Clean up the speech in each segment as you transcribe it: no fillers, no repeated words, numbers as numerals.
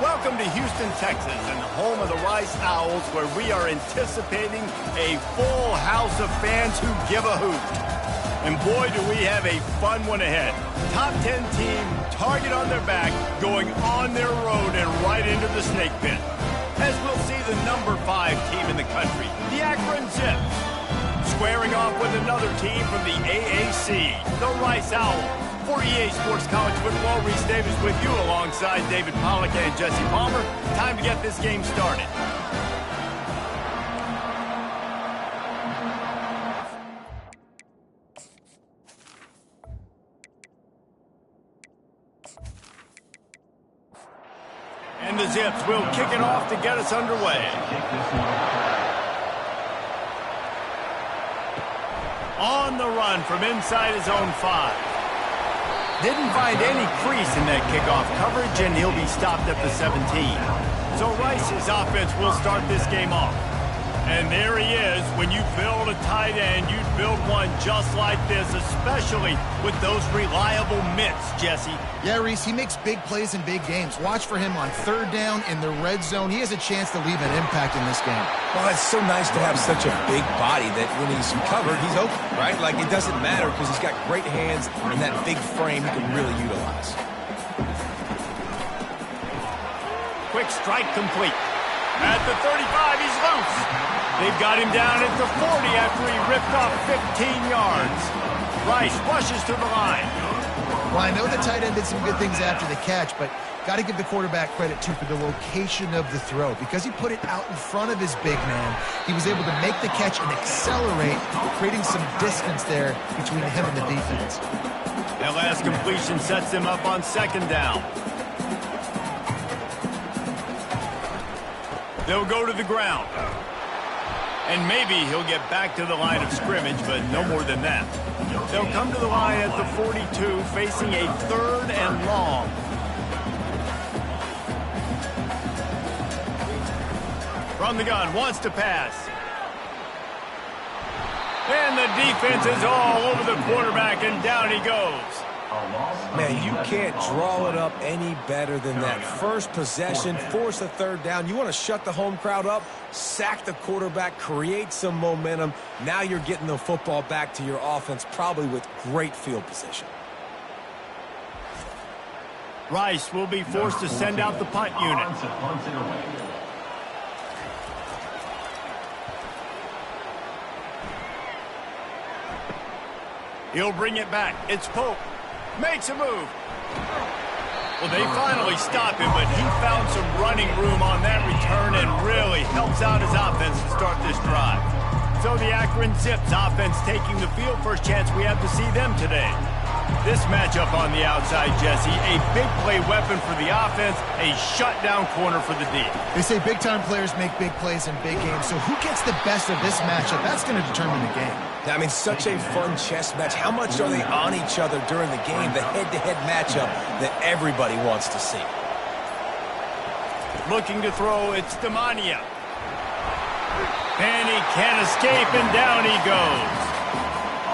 Welcome to Houston, Texas, and the home of the Rice Owls, where we are anticipating a full house of fans who give a hoot. And boy, do we have a fun one ahead. Top 10 team, target on their back, going on their road and right into the snake pit. As we'll see the number 5 team in the country, the Akron Zips, squaring off with another team from the AAC, the Rice Owls. For EA Sports College Football, Reese Davis with you alongside David Pollack and Jesse Palmer. Time to get this game started. And the Zips will kick it off to get us underway. On the run from inside his own 5. Didn't find any crease in that kickoff coverage, and he'll be stopped at the 17. So Rice's offense will start this game off. And there he is. When you build a tight end, you'd build one just like this, especially with those reliable mitts, Jesse. Yeah, Reese, he makes big plays in big games. Watch for him on third down in the red zone. He has a chance to leave an impact in this game. Well, it's so nice to have such a big body that when he's covered, he's open, right? Like, it doesn't matter because he's got great hands and that big frame he can really utilize. Quick strike complete. At the 35, he's loose. They've got him down at the 40 after he ripped off 15 yards. Rice rushes to the line. Well, I know the tight end did some good things after the catch, but got to give the quarterback credit, too, for the location of the throw. Because he put it out in front of his big man, he was able to make the catch and accelerate, creating some distance there between him and the defense. That last completion sets him up on second down. They'll go to the ground. And maybe he'll get back to the line of scrimmage, but no more than that. They'll come to the line at the 42, facing a 3rd and long. From the gun, wants to pass. And the defense is all over the quarterback, and down he goes. Man, you can't draw it up any better than that. First possession, force a 3rd down. You want to shut the home crowd up, sack the quarterback, create some momentum. Now you're getting the football back to your offense, probably with great field position. Rice will be forced to send out the punt unit. He'll bring it back. It's Pope. Makes a move. Well, they finally stop him, but he found some running room on that return and really helps out his offense to start this drive. So the Akron Zips offense taking the field. First chance we have to see them today. This matchup on the outside, Jesse, a big play weapon for the offense, a shutdown corner for the D. They say big-time players make big plays in big games, so who gets the best of this matchup? That's going to determine the game. I mean, such a fun chess match. How much are they on each other during the game, the head-to-head matchup that everybody wants to see? Looking to throw, it's Demania. And he can't escape, and down he goes.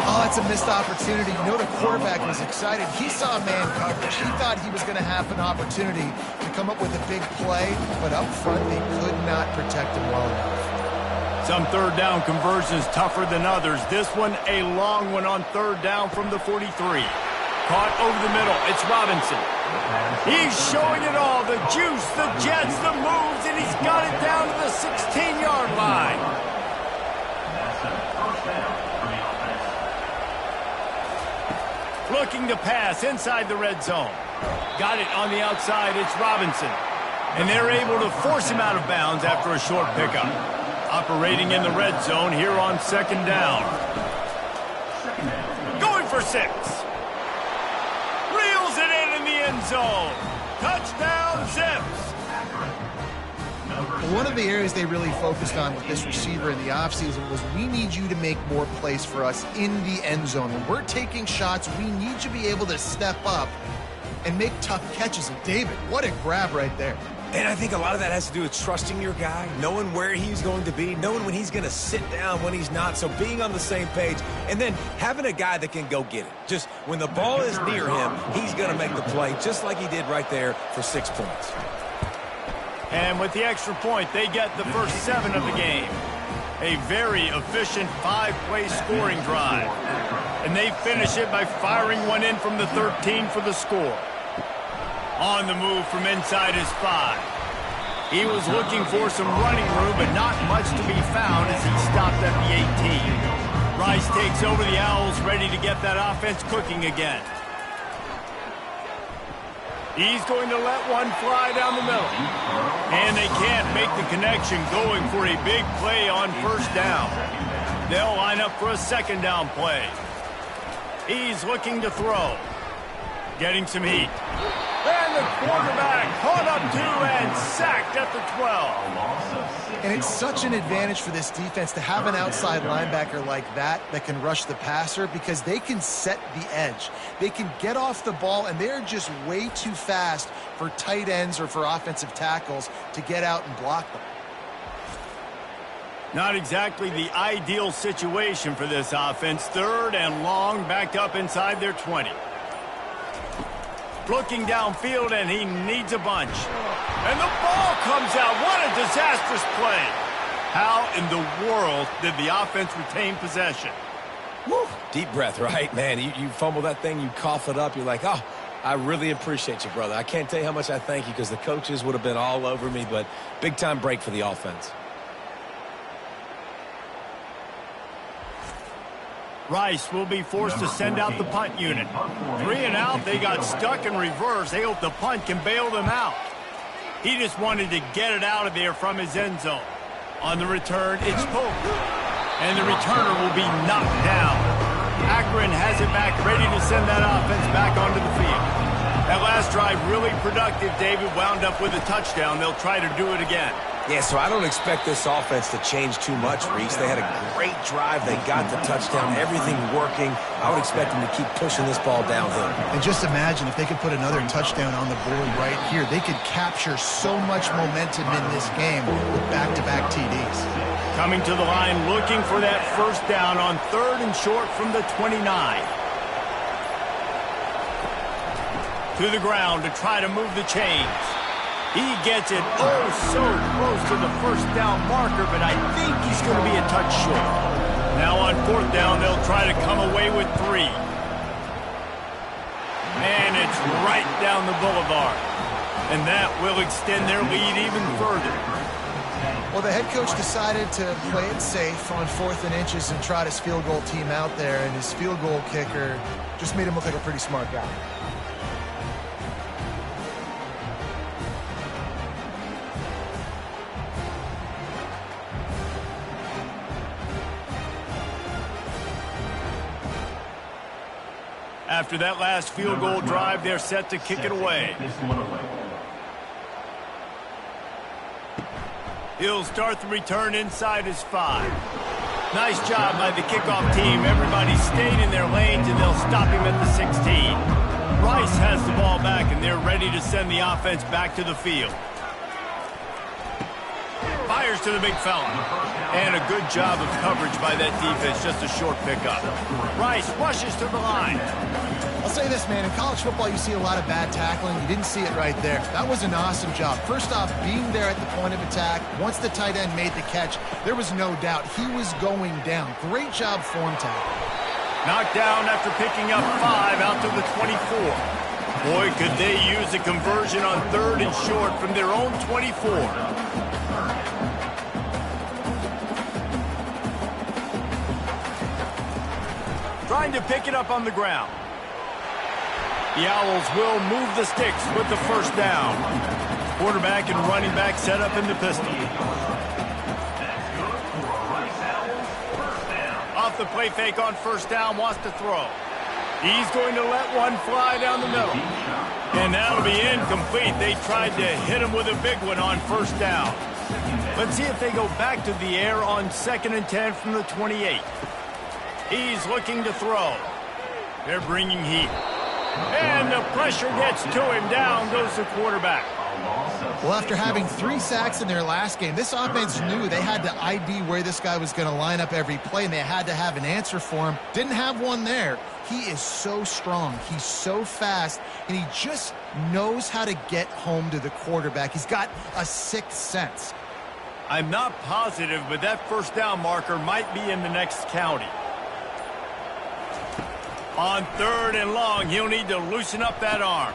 Oh, that's a missed opportunity. You know the quarterback was excited. He saw man coverage. He thought he was going to have an opportunity to come up with a big play, but up front they could not protect him well enough. Some 3rd down conversions tougher than others. This one, a long one on 3rd down from the 43. Caught over the middle. It's Robinson. He's showing it all. The juice, the jets, the moves, and he's got it down to the 16-yard line. Looking to pass inside the red zone. Got it on the outside. It's Robinson. And they're able to force him out of bounds after a short pickup. Operating in the red zone here on 2nd down. Going for 6. Reels it in the end zone. Touchdown, Zips. One of the areas they really focused on with this receiver in the offseason was we need you to make more plays for us in the end zone. When we're taking shots, we need you to be able to step up and make tough catches. And David, what a grab right there. And I think a lot of that has to do with trusting your guy, knowing where he's going to be, knowing when he's going to sit down, when he's not. So being on the same page, and then having a guy that can go get it. Just when the ball is near him, he's going to make the play, just like he did right there for 6 points. And with the extra point, they get the first 7 of the game. A very efficient 5-play scoring drive. And they finish it by firing one in from the 13 for the score. On the move from inside his 5. He was looking for some running room, but not much to be found as he stopped at the 18. Rice takes over the Owls, ready to get that offense cooking again. He's going to let one fly down the middle. And they can't make the connection, going for a big play on first down. They'll line up for a second down play. He's looking to throw. Getting some heat. And the quarterback caught up to and sacked at the 12. And it's such an advantage for this defense to have an outside linebacker like that can rush the passer, because they can set the edge. They can get off the ball, and they're just way too fast for tight ends or for offensive tackles to get out and block them. Not exactly the ideal situation for this offense. 3rd and long, backed up inside their 20. Looking downfield, and he needs a bunch. And the ball comes out. What a disastrous play. How in the world did the offense retain possession? Woo. Deep breath, right? Man, you fumble that thing, you cough it up, you're like, oh, I really appreciate you, brother. I can't tell you how much I thank you, because the coaches would have been all over me, but big-time break for the offense. Rice will be forced to send out the punt unit. 3 and out, they got stuck in reverse. They hope the punt can bail them out. He just wanted to get it out of there from his end zone. On the return, it's Pope. And the returner will be knocked down. Akron has it back, ready to send that offense back onto the field. That last drive really productive. David wound up with a touchdown. They'll try to do it again. Yeah, so I don't expect this offense to change too much, Reese. They had a great drive. They got the touchdown, everything working. I would expect them to keep pushing this ball downhill. And just imagine if they could put another touchdown on the board right here. They could capture so much momentum in this game with back-to-back TDs. Coming to the line, looking for that first down on 3rd and short from the 29. To the ground to try to move the chains. He gets it so close to the first down marker, but I think he's going to be a touch short. Now on 4th down, they'll try to come away with 3. And it's right down the boulevard. And that will extend their lead even further. Well, the head coach decided to play it safe on 4th and inches and trot his field goal team out there, and his field goal kicker just made him look like a pretty smart guy. After that last field goal drive, they're set to kick it away. He'll start the return inside his 5. Nice job by the kickoff team. Everybody stayed in their lanes, and they'll stop him at the 16. Rice has the ball back, and they're ready to send the offense back to the field. Fires to the big fella. And a good job of coverage by that defense. Just a short pickup. Rice rushes to the line. I'll say this, man. In college football, you see a lot of bad tackling. You didn't see it right there. That was an awesome job. First off, being there at the point of attack. Once the tight end made the catch, there was no doubt he was going down. Great job form tackle. Knocked down after picking up 5 out to the 24. Boy, could they use a conversion on 3rd and short from their own 24. Trying to pick it up on the ground. The Owls will move the sticks with the first down. Quarterback and running back set up in the pistol. Off the play fake on first down, wants to throw. He's going to let one fly down the middle. And that'll be incomplete. They tried to hit him with a big one on first down. Let's see if they go back to the air on 2nd and 10 from the 28. He's looking to throw. They're bringing heat. And the pressure gets to him. Down goes the quarterback. Well, after having 3 sacks in their last game, this offense knew they had to ID where this guy was going to line up every play, and they had to have an answer for him. Didn't have one there. He is so strong. He's so fast, and he just knows how to get home to the quarterback. He's got a sixth sense. I'm not positive, but that first down marker might be in the next county. On 3rd and long, he'll need to loosen up that arm.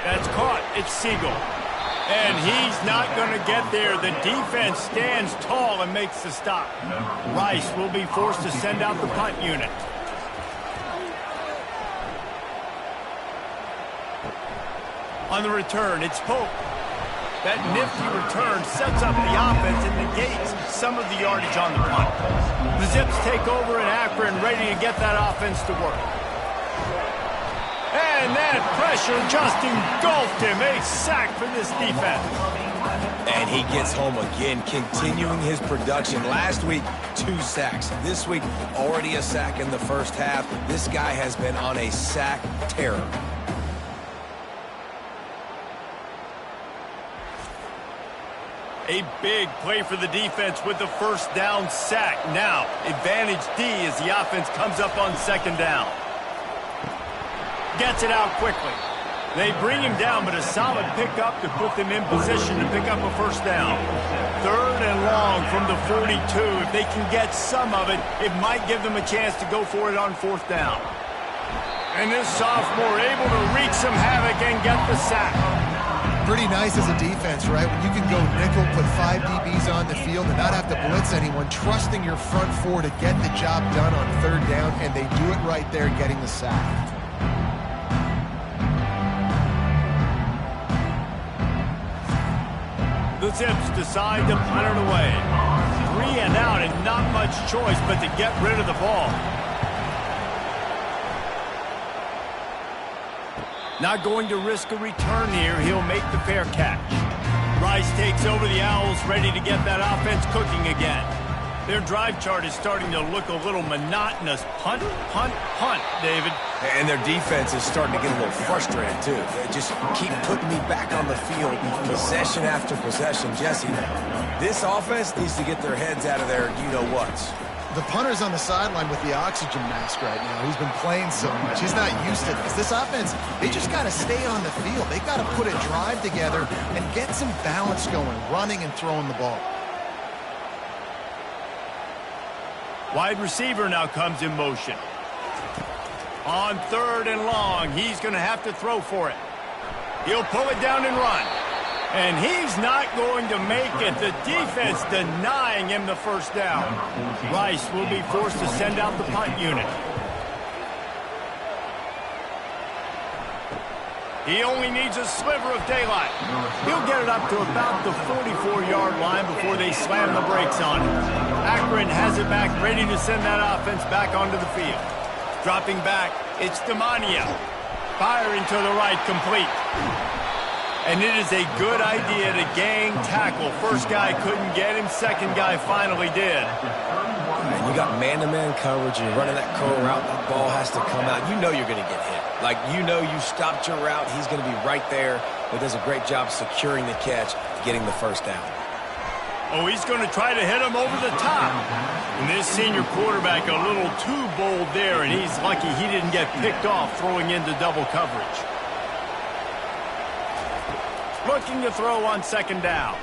That's caught. It's Siegel. And he's not going to get there. The defense stands tall and makes the stop. Rice will be forced to send out the punt unit. On the return, it's Pope. That nifty return sets up the offense and negates some of the yardage on the punt. The Zips take over in Akron, ready to get that offense to work. And that pressure just engulfed him. A sack for this defense. And he gets home again, continuing his production. Last week, 2 sacks. This week, already a sack in the first half. This guy has been on a sack terror. A big play for the defense with the first down sack. Now, advantage D as the offense comes up on 2nd down. Gets it out quickly. They bring him down, but a solid pickup to put them in position to pick up a first down. 3rd and long from the 42. If they can get some of it, it might give them a chance to go for it on 4th down. And this sophomore able to wreak some havoc and get the sack. Pretty nice as a defense, right? When you can go nickel, put 5 DBs on the field and not have to blitz anyone, trusting your front 4 to get the job done on 3rd down, and they do it right there, getting the sack. The Zips decide to punt it away. 3 and out and not much choice but to get rid of the ball. Not going to risk a return here. He'll make the fair catch. Rice takes over the Owls, ready to get that offense cooking again. Their drive chart is starting to look a little monotonous. Punt, punt, punt, David. And their defense is starting to get a little frustrated, too. They just keep putting me back on the field, possession after possession. Jesse, this offense needs to get their heads out of their you-know-whats. The punter's on the sideline with the oxygen mask right now. He's been playing so much. He's not used to this. This offense, they just got to stay on the field. They got to put a drive together and get some balance going, running and throwing the ball. Wide receiver now comes in motion. On 3rd and long, he's going to have to throw for it. He'll pull it down and run. And he's not going to make it. The defense denying him the first down. Rice will be forced to send out the punt unit. He only needs a sliver of daylight. He'll get it up to about the 44-yard line before they slam the brakes on him. Akron has it back, ready to send that offense back onto the field. Dropping back, it's Demania. Firing to the right, complete. And it is a good idea to gang tackle. First guy couldn't get him, second guy finally did. And you got man-to-man coverage, and you're running that curl route, that ball has to come out. You know you're going to get hit. Like, you know you stopped your route, he's going to be right there, but does a great job securing the catch, getting the first down. Oh, he's going to try to hit him over the top. And this senior quarterback a little too bold there, and he's lucky he didn't get picked off throwing into double coverage. Looking to throw on 2nd down.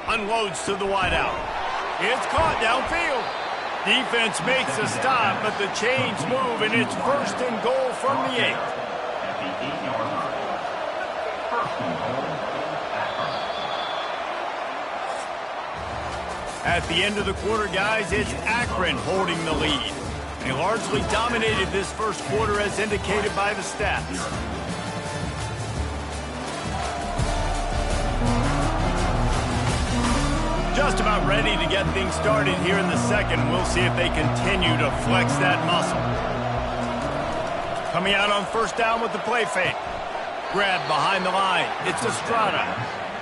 Unloads to the wideout. It's caught downfield. Defense makes a stop, but the chains move, and it's 1st and goal from the 8. At the end of the quarter, guys, it's Akron holding the lead. They largely dominated this first quarter as indicated by the stats. Just about ready to get things started here in the second. We'll see if they continue to flex that muscle. Coming out on 1st down with the play fake. Grab behind the line. It's Estrada.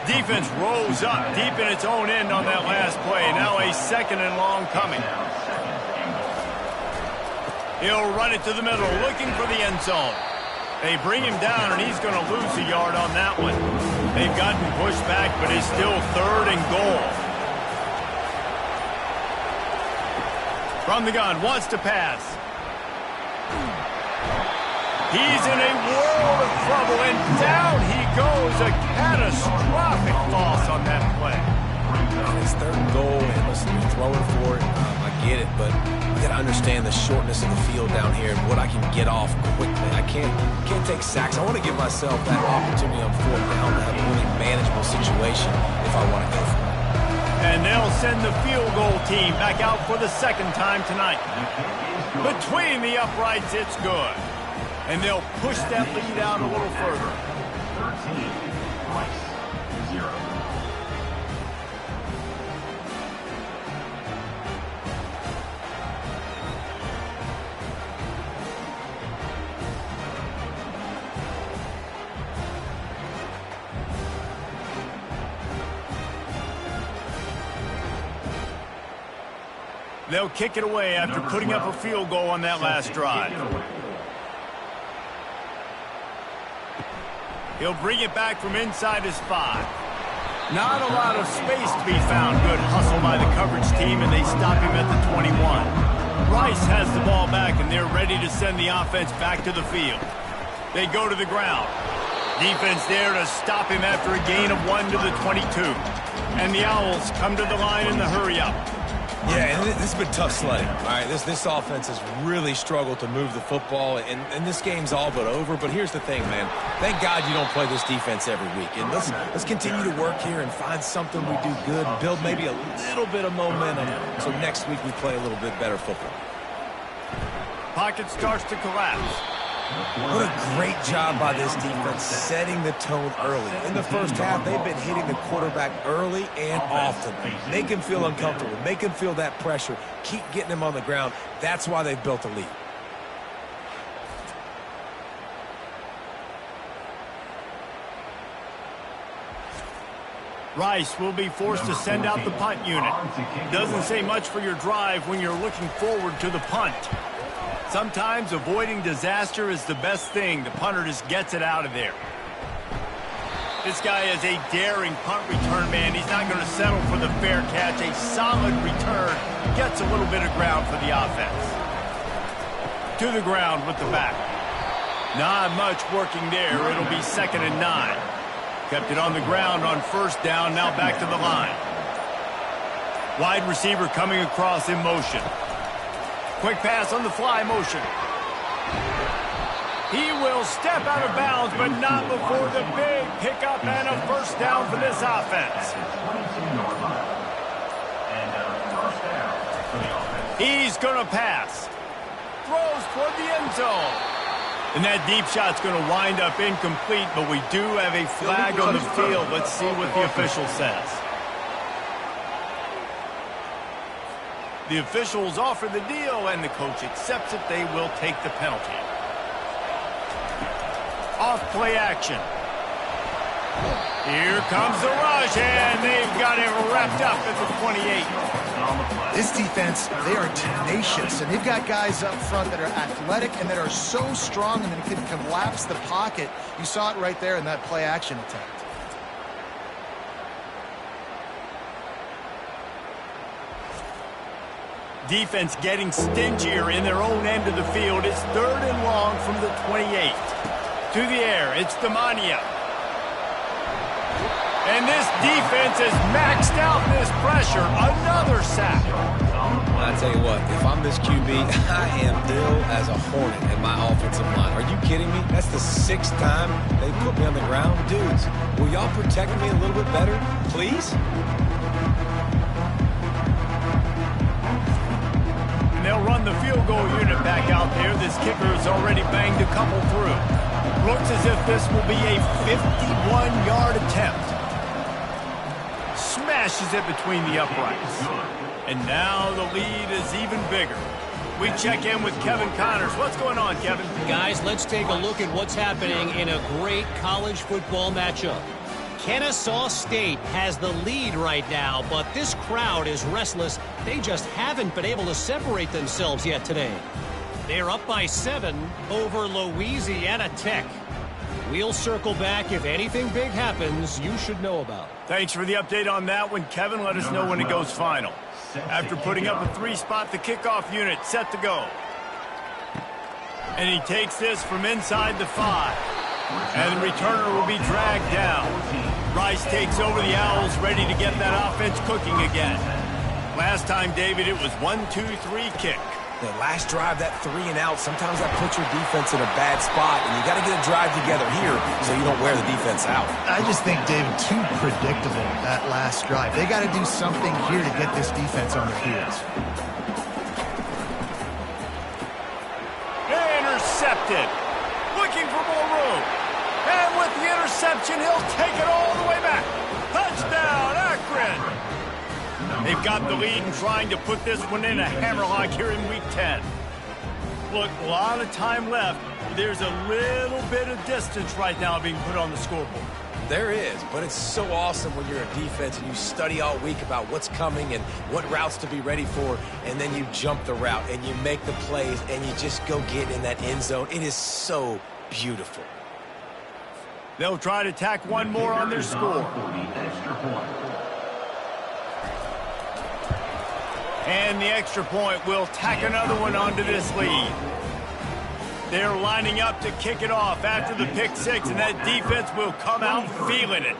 Defense rolls up deep in its own end on that last play. Now a 2nd and long coming. He'll run it to the middle, looking for the end zone. They bring him down, and he's going to lose a yard on that one. They've gotten pushed back, but it's still 3rd and goal. From the gun, wants to pass. He's in a world of trouble, and down he goes. A catastrophic loss on that play. It's 3rd and goal, and listen, you're throwing for it. I get it, but you got to understand the shortness of the field down here and what I can get off quickly. I can't take sacks. I want to give myself that opportunity on 4th down to have a really manageable situation if I want to go for it. And they'll send the field goal team back out for the 2nd time tonight. Between the uprights, it's good. And they'll push that lead out a little further. 13, Rice, 0. They'll kick it away after putting up a field goal on that last drive. He'll bring it back from inside his 5. Not a lot of space to be found. Good hustle by the coverage team, and they stop him at the 21. Rice has the ball back, and they're ready to send the offense back to the field. They go to the ground. Defense there to stop him after a gain of 1 to the 22. And the Owls come to the line in the hurry-up. Yeah, and this has been tough sledding. All right, this offense has really struggled to move the football, and this game's all but over. But here's the thing, man. Thank God you don't play this defense every week. And let's continue to work here and find something we do good and build maybe a little bit of momentum so next week we play a little bit better football. Pocket starts to collapse. What a great job by this defense setting the tone early. In the first half, they've been hitting the quarterback early and often. Make him feel uncomfortable. Make him feel that pressure. Keep getting him on the ground. That's why they've built a lead. Rice will be forced to send out the punt unit. Doesn't say much for your drive when you're looking forward to the punt. Sometimes avoiding disaster is the best thing. The punter just gets it out of there. This guy is a daring punt return man. He's not going to settle for the fair catch. A solid return gets a little bit of ground for the offense. To the ground with the back. Not much working there. It'll be 2nd and 9. Kept it on the ground on 1st down. Now back to the line. Wide receiver coming across in motion. Quick pass on the fly motion. He will step out of bounds, but not before the big pickup and a 1st down for this offense. He's going to pass. Throws toward the end zone. And that deep shot's going to wind up incomplete, but we do have a flag on the field. Let's see what the official says. The officials offer the deal, and the coach accepts it. They will take the penalty. Off play action. Here comes the rush, and they've got it wrapped up at the 28. This defense, they are tenacious, and they've got guys up front that are athletic and that are so strong and that can collapse the pocket. You saw it right there in that play action attempt. Defense getting stingier in their own end of the field. It's 3rd and long from the 28. To the air, it's Demania. And this defense has maxed out this pressure. Another sack. I tell you what, if I'm this QB, I am ill as a hornet in my offensive line. Are you kidding me? That's the 6th time they put me on the ground. Dudes, will y'all protect me a little bit better, please? They'll run the field goal unit back out there. This kicker has already banged a couple through. Looks as if this will be a 51-yard attempt. Smashes it between the uprights. And now the lead is even bigger. We check in with Kevin Connors. What's going on, Kevin? Guys, let's take a look at what's happening in a great college football matchup. Kennesaw State has the lead right now, but this crowd is restless. They just haven't been able to separate themselves yet today. They're up by 7 over Louisiana Tech. We'll circle back. If anything big happens, you should know about it. Thanks for the update on that one, Kevin. Let us know when it goes final. After putting up a 3-spot, the kickoff unit set to go. And he takes this from inside the 5. And the returner will be dragged down. Rice takes over the Owls, ready to get that offense cooking again. Last time, David, it was 1-2-3 kick. The last drive, that 3 and out, sometimes that puts your defense in a bad spot, and you got to get a drive together here so you don't wear the defense out. I just think, David, too predictable, that last drive. They got to do something here to get this defense on their heels. Intercepted. Looking for more room. And with the interception, he'll take it all the way back. Touchdown, Akron. They've got the lead and trying to put this one in a hammerlock here in Week 10. Look, a lot of time left. There's a little bit of distance right now being put on the scoreboard. There is, but it's so awesome when you're a defense and you study all week about what's coming and what routes to be ready for, and then you jump the route and you make the plays and you just go get in that end zone. It is so beautiful. They'll try to tack one more on their score. And the extra point will tack another one onto this lead. They're lining up to kick it off after the pick 6, and that defense will come out feeling it.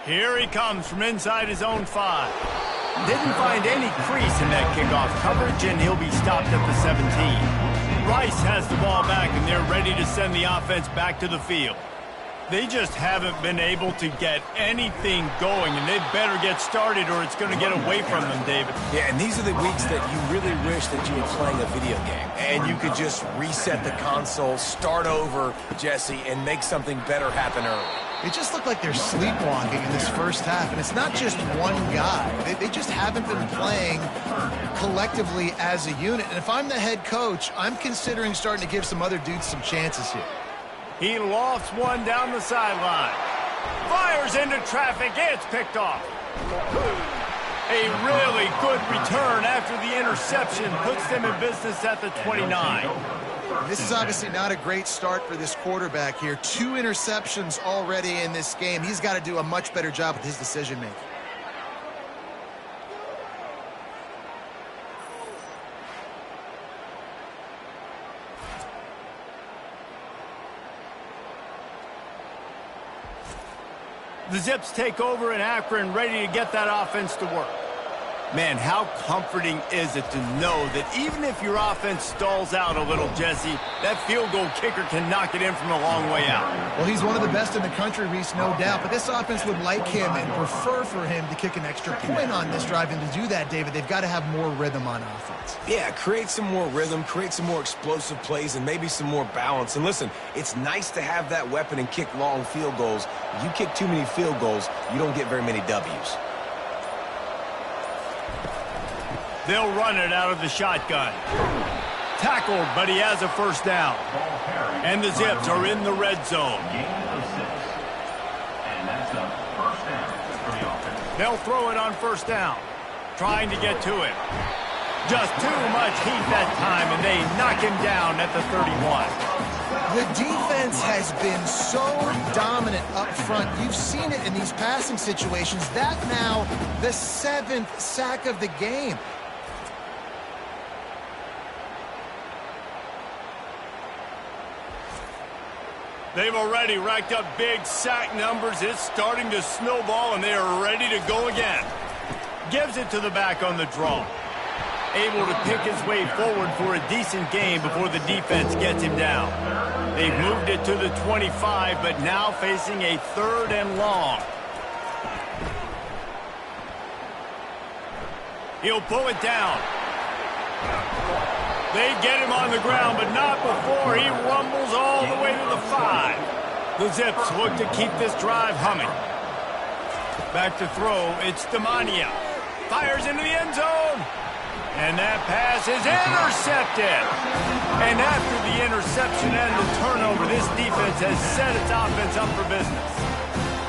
Here he comes from inside his own 5. Didn't find any crease in that kickoff coverage, and he'll be stopped at the 17. Rice has the ball back, and they're ready to send the offense back to the field. They just haven't been able to get anything going, and they better get started or it's going to get away from them, David. Yeah, and these are the weeks that you really wish that you were playing a video game, and you could just reset the console, start over, Jesse, and make something better happen early. It just looked like they're sleepwalking in this first half, and it's not just one guy. They just haven't been playing collectively as a unit, and if I'm the head coach, I'm considering starting to give some other dudes some chances here. He lofts one down the sideline. Fires into traffic. It's picked off. A really good return after the interception puts them in business at the 29. This is obviously not a great start for this quarterback here. 2 interceptions already in this game. He's got to do a much better job with his decision-making. The Zips take over in Akron, ready to get that offense to work. Man, how comforting is it to know that even if your offense stalls out a little, Jesse, that field goal kicker can knock it in from a long way out. Well, he's one of the best in the country, Reese, no doubt. But this offense would like him and prefer for him to kick an extra point on this drive. And to do that, David, they've got to have more rhythm on offense. Yeah, create some more rhythm, create some more explosive plays, and maybe some more balance. And listen, it's nice to have that weapon and kick long field goals. If you kick too many field goals, you don't get very many W's. They'll run it out of the shotgun. Tackled, but he has a first down. And the Zips are in the red zone. They'll throw it on first down. Trying to get to it. Just too much heat that time, and they knock him down at the 31. The defense has been so dominant up front. You've seen it in these passing situations. That now the 7th sack of the game. They've already racked up big sack numbers. It's starting to snowball, and they are ready to go again. Gives it to the back on the draw. Able to pick his way forward for a decent game before the defense gets him down. They've moved it to the 25, but now facing a 3rd and long. He'll pull it down. They get him on the ground, but not before he rumbles all the way to the 5. The Zips look to keep this drive humming. Back to throw, it's Demania. Fires into the end zone. And that pass is intercepted. And after the interception and the turnover, this defense has set its offense up for business.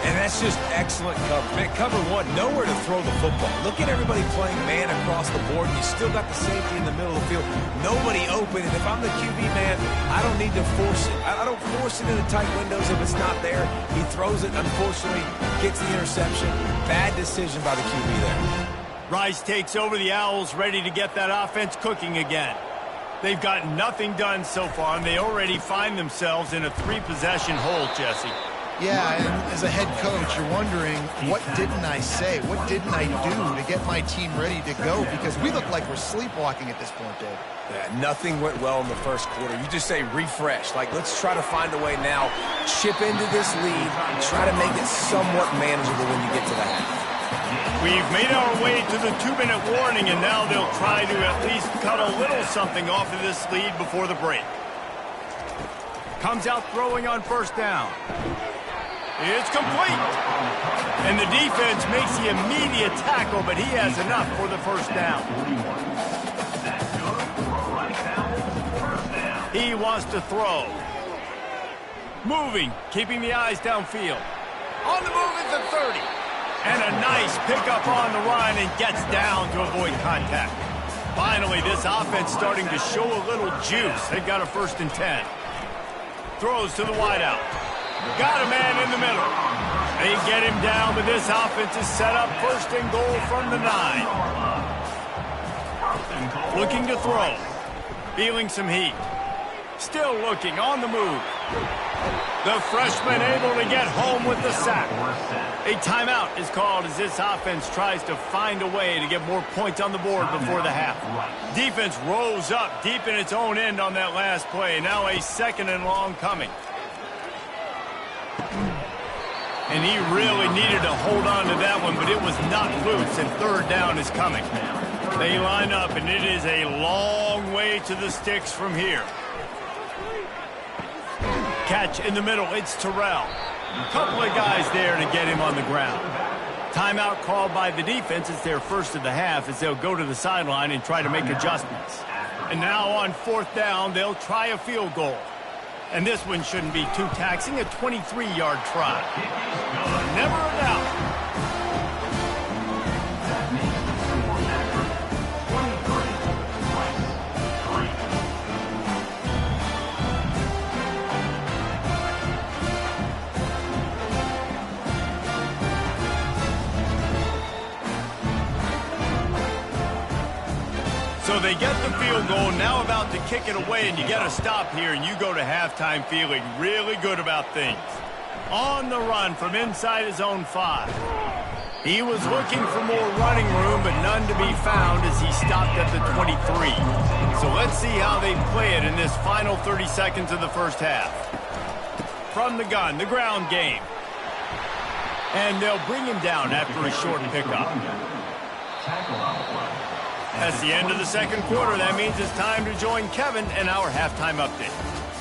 And That's just excellent cover. Man, cover one, nowhere to throw the football. Look at everybody playing man across the board. You still got the safety in the middle of the field. Nobody open. And if I'm the QB, man, I don't need to force it. I don't force it into tight windows if it's not there. He throws it, unfortunately, gets the interception. Bad decision by the QB there. Rice takes over the Owls, ready to get that offense cooking again. They've got nothing done so far, and they already find themselves in a 3-possession hole, Jesse. Yeah, and as a head coach, you're wondering, what didn't I say? What didn't I do to get my team ready to go? Because we look like we're sleepwalking at this point, Dave. Yeah, nothing went well in the first quarter. You just say refresh. Like, let's try to find a way now. Chip into this lead. Try to make it somewhat manageable when you get to the half. We've made our way to the 2-minute warning, and now they'll try to at least cut a little something off of this lead before the break. Comes out throwing on first down. It's complete. And the defense makes the immediate tackle, but he has enough for the first down. He wants to throw. Moving, keeping the eyes downfield. On the move at the 30. And a nice pickup on the run and gets down to avoid contact. Finally, this offense starting to show a little juice. They've got a 1st and 10. Throws to the wideout. Got a man in the middle. They get him down, but this offense is set up 1st and goal from the 9. Looking to throw. Feeling some heat. Still looking on the move. The freshman able to get home with the sack. A timeout is called as this offense tries to find a way to get more points on the board before the half. Defense rolls up deep in its own end on that last play. Now a 2nd and long coming. And he really needed to hold on to that one, but it was not loose, and 3rd down is coming. They line up, and it is a long way to the sticks from here. Catch in the middle, it's Terrell. A couple of guys there to get him on the ground. Timeout called by the defense. It's their 1st of the half as they'll go to the sideline and try to make adjustments. And now on 4th down, they'll try a field goal. And this one shouldn't be too taxing, a 23-yard try. Never a doubt. So they get the field goal, now about to kick it away, and you get a stop here, and you go to halftime feeling really good about things. On the run from inside his own 5. He was looking for more running room, but none to be found as he stopped at the 23. So let's see how they play it in this final 30 seconds of the first half. From the gun, the ground game. And they'll bring him down after a short pickup. That's the end of the 2nd quarter. That means it's time to join Kevin and our halftime update.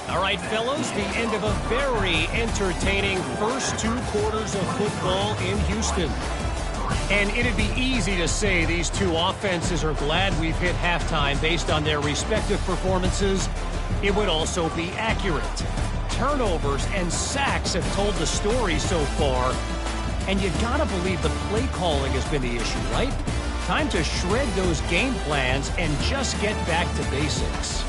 All right, fellas, the end of a very entertaining first 2 quarters of football in Houston. And it'd be easy to say these 2 offenses are glad we've hit halftime based on their respective performances. It would also be accurate. Turnovers and sacks have told the story so far. And you gotta believe the play calling has been the issue, right? Time to shred those game plans and just get back to basics.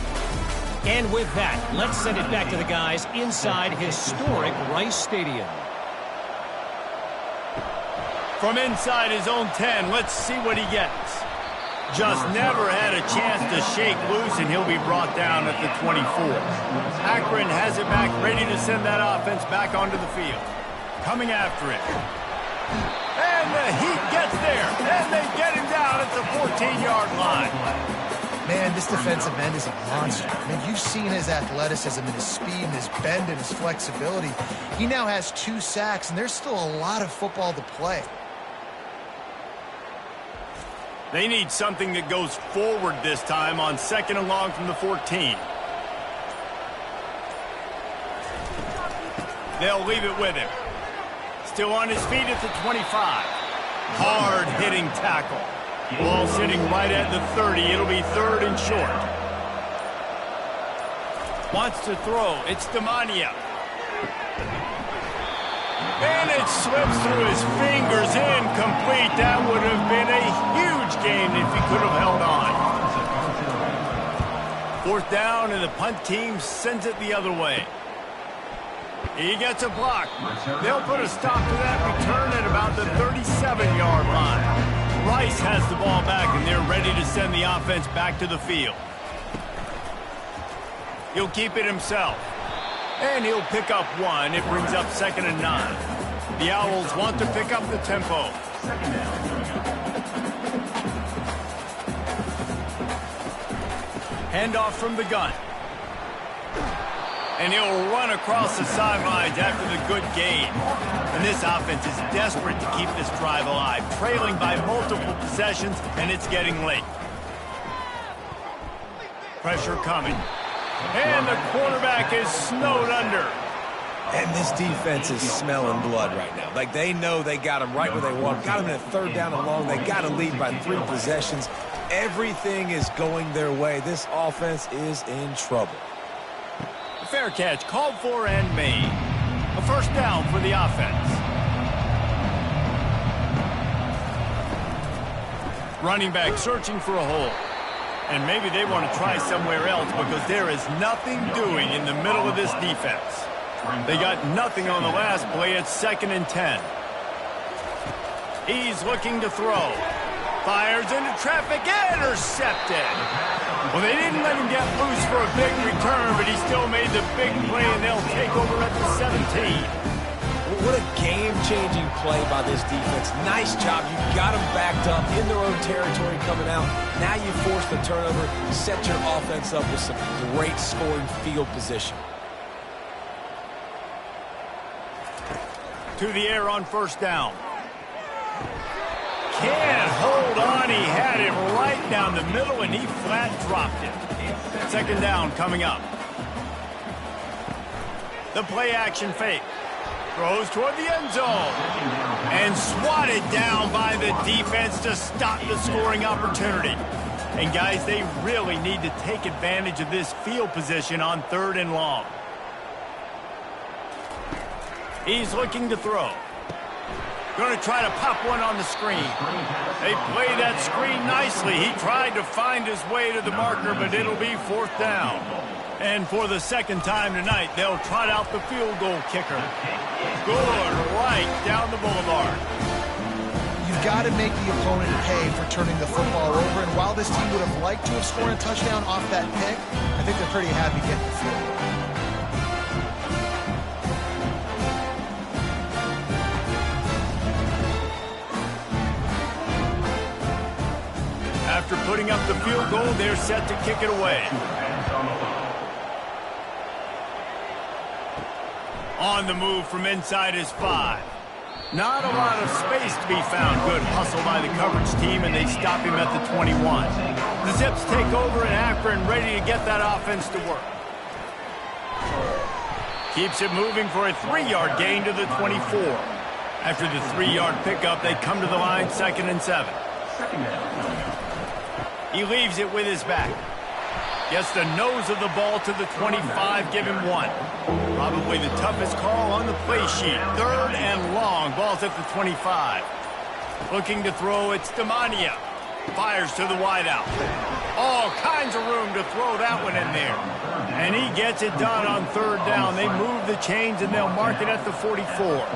And with that, let's send it back to the guys inside historic Rice Stadium. From inside his own 10, let's see what he gets. Just never had a chance to shake loose, and he'll be brought down at the 24. Akron has it back, ready to send that offense back onto the field. Coming after it. And the heat gets there, and they get him down at the 14-yard line. Man, this defensive end is a monster. I mean, you've seen his athleticism and his speed and his bend and his flexibility. He now has 2 sacks, and there's still a lot of football to play. They need something that goes forward this time on 2nd and long from the 14. They'll leave it with him. Still on his feet at the 25. Hard-hitting tackle. Ball sitting right at the 30. It'll be 3rd and short. Wants to throw. It's Demania. And it slips through his fingers, incomplete. That would have been a huge gain if he could have held on. Fourth down, and the punt team sends it the other way. He gets a block. They'll put a stop to that return at about the 37-yard line. Rice has the ball back, and they're ready to send the offense back to the field. He'll keep it himself. And he'll pick up one. It brings up 2nd and 9. The Owls want to pick up the tempo. Handoff from the gun. And he'll run across the sidelines after the good gain. And this offense is desperate to keep this drive alive, trailing by multiple possessions, and it's getting late. Pressure coming. And the quarterback is snowed under. And this defense is smelling blood right now. Like, they know they got him right where they want. Got him in a 3rd down and long. They got to lead by 3 possessions. Everything is going their way. This offense is in trouble. Fair catch called for and made. A 1st down for the offense. Running back searching for a hole. And maybe they want to try somewhere else because there is nothing doing in the middle of this defense. They got nothing on the last play. It's 2nd and 10. He's looking to throw. Fires into traffic. Intercepted. Well, they didn't let him get loose for a big return, but he still made the big play, and they'll take over at the 17. What a game-changing play by this defense. Nice job. You got them backed up in their own territory coming out. Now you force the turnover, set your offense up with some great scoring field position. To the air on 1st down. Can't hold on. He had it right down the middle, and he flat dropped it. 2nd down coming up. The play-action fake. Throws toward the end zone. And swatted down by the defense to stop the scoring opportunity. And, guys, they really need to take advantage of this field position on 3rd and long. He's looking to throw. Going to try to pop one on the screen. They play that screen nicely. He tried to find his way to the marker, but it'll be 4th down. And for the 2nd time tonight, they'll trot out the field goal kicker. Good right down the boulevard. You've got to make the opponent pay for turning the football over. And while this team would have liked to have scored a touchdown off that pick, I think they're pretty happy getting the field goal. After putting up the field goal, they're set to kick it away. On the move from inside his 5. Not a lot of space to be found. Good hustle by the coverage team, and they stop him at the 21. The Zips take over in Akron, ready to get that offense to work. Keeps it moving for a 3-yard gain to the 24. After the 3-yard pickup, they come to the line, 2nd and 7. He leaves it with his back. Gets the nose of the ball to the 25, give him 1. Probably the toughest call on the play sheet. 3rd and long, ball's at the 25. Looking to throw, it's Demania. Fires to the wideout. All kinds of room to throw that one in there. And he gets it done on 3rd down. They move the chains and they'll mark it at the 44.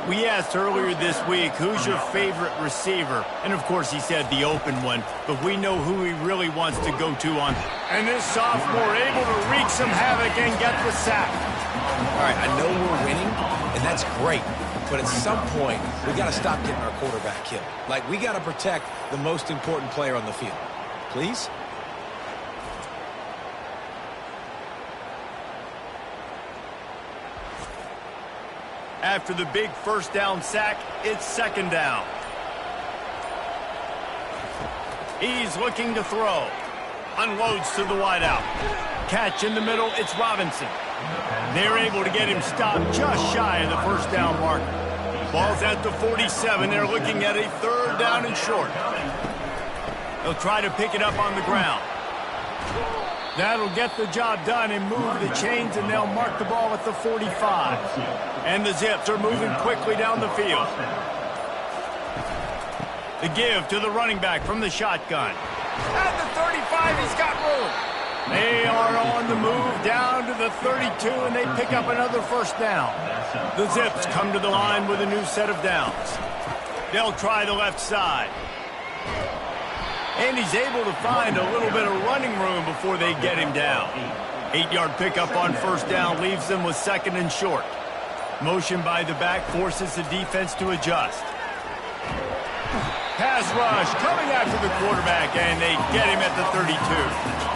We asked earlier this week, who's your favorite receiver? And, of course, he said the open one. But we know who he really wants to go to on. And this sophomore able to wreak some havoc and get the sack. All right, I know we're winning, and that's great. But at some point, we got to stop getting our quarterback killed. Like, we got to protect the most important player on the field. Please? After the big 1st down sack, it's 2nd down. He's looking to throw. Unloads to the wideout. Catch in the middle, it's Robinson. They're able to get him stopped just shy of the 1st down marker. Ball's at the 47. They're looking at a 3rd down and short. They'll try to pick it up on the ground. That'll get the job done and move the chains, and they'll mark the ball at the 45. And the Zips are moving quickly down the field. The give to the running back from the shotgun. At the 35, he's got room. They are on the move down to the 32, and they pick up another first down. The Zips come to the line with a new set of downs. They'll try the left side. And he's able to find a little bit of running room before they get him down. 8-yard pickup on first down leaves them with second and short. Motion by the back forces the defense to adjust. Pass rush coming after the quarterback, and they get him at the 32.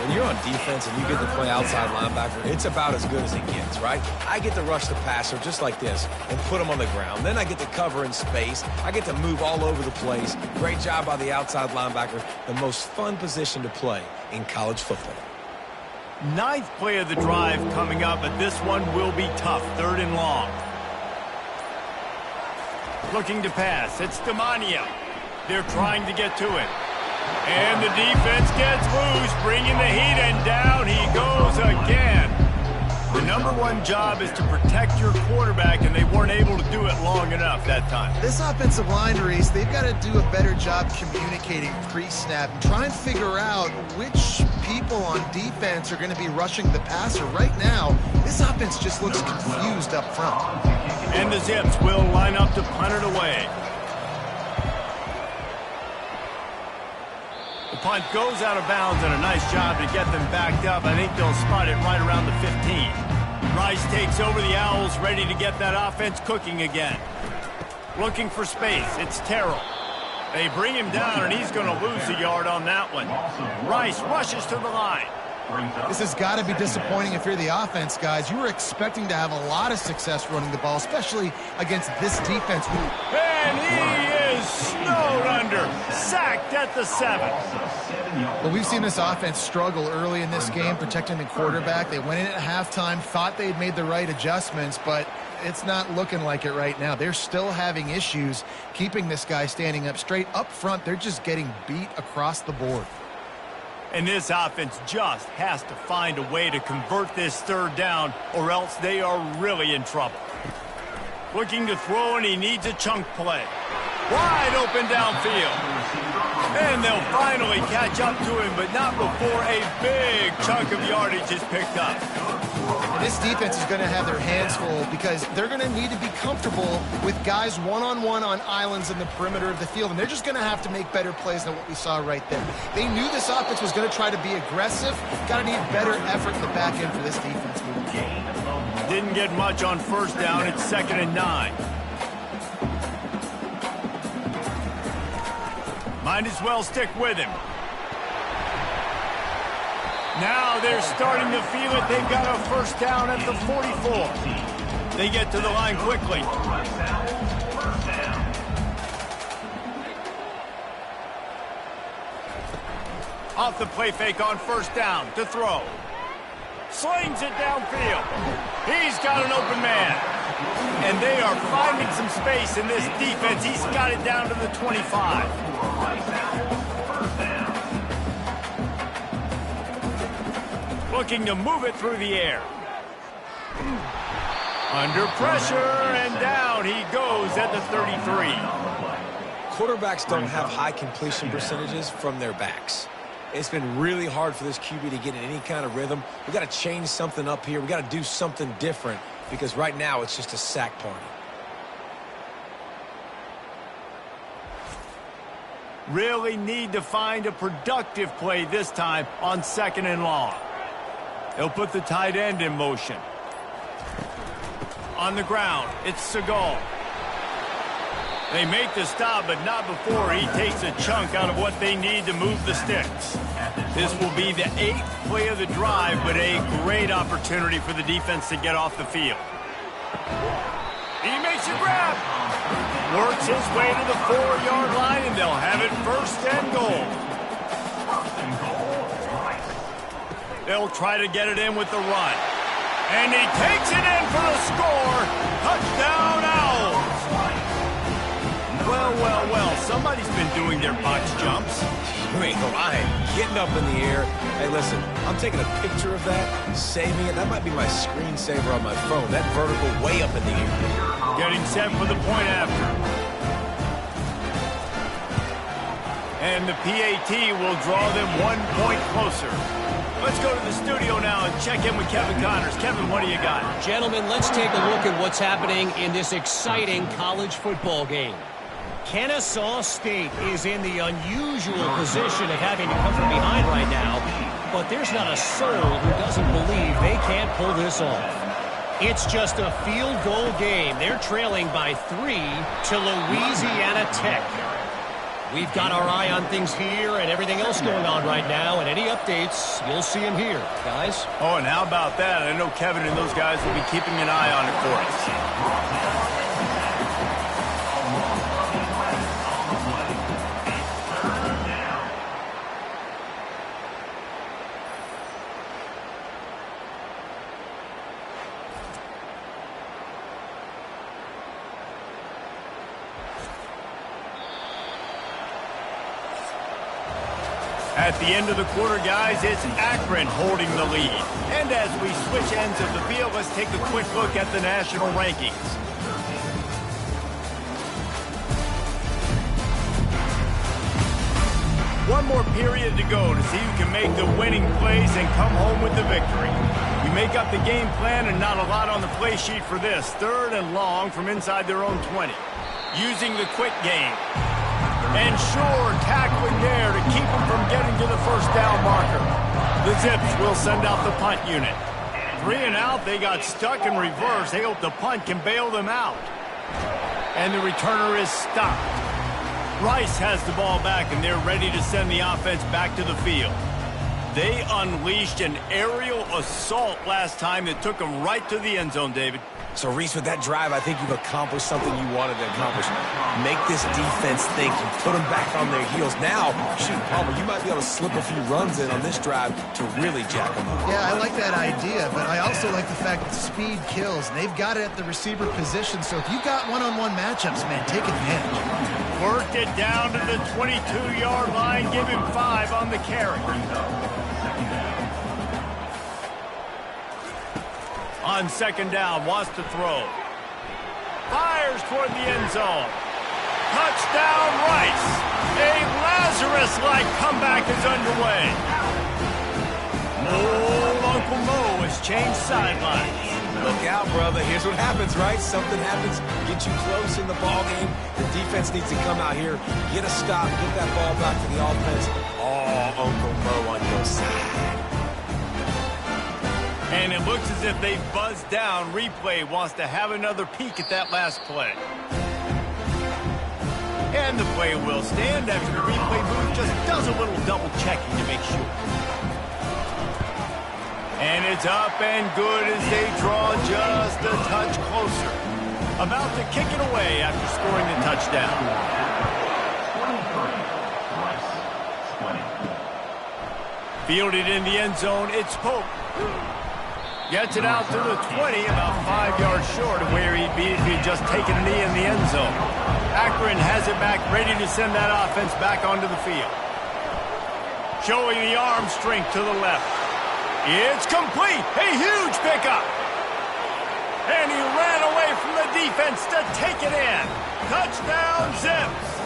When you're on defense and you get to play outside linebacker, it's about as good as it gets, right? I get to rush the passer just like this and put him on the ground. Then I get to cover in space. I get to move all over the place. Great job by the outside linebacker. The most fun position to play in college football. 9th play of the drive coming up, but this one will be tough. 3rd and long. Looking to pass. It's Demania. They're trying to get to it. And the defense gets loose, bringing the heat, and down he goes again. The #1 job is to protect your quarterback, and they weren't able to do it long enough that time. This offensive line, Reese, they've got to do a better job communicating pre-snap and try and figure out which people on defense are going to be rushing the passer. Right now, this offense just looks confused up front. And the Zips will line up to punt it away. The punt goes out of bounds, and a nice job to get them backed up. I think they'll spot it right around the 15. Rice takes over the Owls, ready to get that offense cooking again. Looking for space. It's Terrell. They bring him down, and he's going to lose a yard on that one. Rice rushes to the line. This has got to be disappointing if you're the offense, guys. You were expecting to have a lot of success running the ball, especially against this defense. And he is snowed under, sacked at the 7. Well, we've seen this offense struggle early in this game, protecting the quarterback. They went in at halftime, thought they had made the right adjustments, but it's not looking like it right now. They're still having issues keeping this guy standing up straight. Up front, they're just getting beat across the board. And this offense just has to find a way to convert this 3rd down, or else they are really in trouble. Looking to throw, and he needs a chunk play. Wide open downfield. And they'll finally catch up to him, but not before a big chunk of yardage is picked up. And this defense is going to have their hands full because they're going to need to be comfortable with guys one-on-one on islands in the perimeter of the field, and they're just going to have to make better plays than what we saw right there. They knew this offense was going to try to be aggressive. Got to need better effort in the back end for this defense. Didn't get much on first down. It's 2nd and 9. Might as well stick with him. Now they're starting to feel it. They've got a first down at the 44. They get to the line quickly. Off the play fake on first down to throw. Slings it downfield. He's got an open man. And they are finding some space in this defense. He's got it down to the 25. Looking to move it through the air. Under pressure, and down he goes at the 33. Quarterbacks don't have high completion percentages from their backs. It's been really hard for this QB to get in any kind of rhythm. We got to change something up here. We got to do something different because right now it's just a sack party. Really need to find a productive play this time on 2nd and long. They'll put the tight end in motion. On the ground, it's Segal. They make the stop, but not before he takes a chunk out of what they need to move the sticks. This will be the 8th play of the drive, but a great opportunity for the defense to get off the field. He makes a grab. Works his way to the 4-yard line, and they'll have it 1st and goal. They'll try to get it in with the run. And he takes it in for the score. Touchdown, Owls. Well, somebody's been doing their box jumps. You ain't lying. Getting up in the air. Hey, listen, I'm taking a picture of that, saving it. That might be my screensaver on my phone. That vertical way up in the air. Getting set for the point after. And the PAT will draw them 1 point closer. Let's go to the studio now and check in with Kevin Connors. Kevin, what do you got? Gentlemen, let's take a look at what's happening in this exciting college football game. Kennesaw State is in the unusual position of having to come from behind right now, but there's not a soul who doesn't believe they can't pull this off. It's just a field goal game. They're trailing by 3 to Louisiana Tech. We've got our eye on things here and everything else going on right now, and any updates, you'll see them here, guys. Oh, and how about that? I know Kevin and those guys will be keeping an eye on it for us. At the end of the quarter, guys, it's Akron holding the lead. And as we switch ends of the field, let's take a quick look at the national rankings. One more period to go to see who can make the winning plays and come home with the victory. We make up the game plan and not a lot on the play sheet for this. 3rd and long from inside their own 20. Using the quick game. And sure, tackling there to keep them from getting to the first down marker. The Zips will send out the punt unit. 3 and out, they got stuck in reverse. They hope the punt can bail them out. And the returner is stopped. Rice has the ball back, and they're ready to send the offense back to the field. They unleashed an aerial assault last time that took them right to the end zone, David. So, Reese, with that drive, I think you've accomplished something you wanted to accomplish. Make this defense think. You put them back on their heels. Now, shoot, Palmer, you might be able to slip a few runs in on this drive to really jack them up. Yeah, I like that idea, but I also like the fact that speed kills, and they've got it at the receiver position. So if you got one-on-one matchups, man, take advantage. Worked it down to the 22-yard line. Give him 5 on the carry. On 2nd down, wants to throw. Fires toward the end zone. Touchdown, Rice. A Lazarus-like comeback is underway. Old Uncle Mo has changed sidelines. Look out, brother. Here's what happens, right? Something happens, get you close in the ball game. The defense needs to come out here, get a stop, get that ball back to the offense. Oh, Uncle Mo on your side. And it looks as if they buzzed down. Replay wants to have another peek at that last play. And the play will stand after the replay booth just does a little double checking to make sure. And it's up and good as they draw just a touch closer. About to kick it away after scoring the touchdown. 23, Rice, 20. Fielded in the end zone, it's Pope. Gets it out to the 20, about 5 yards short of where he'd be if he'd just taken a knee in the end zone. Akron has it back, ready to send that offense back onto the field. Showing the arm strength to the left. It's complete. A huge pickup. And he ran away from the defense to take it in. Touchdown, Zips.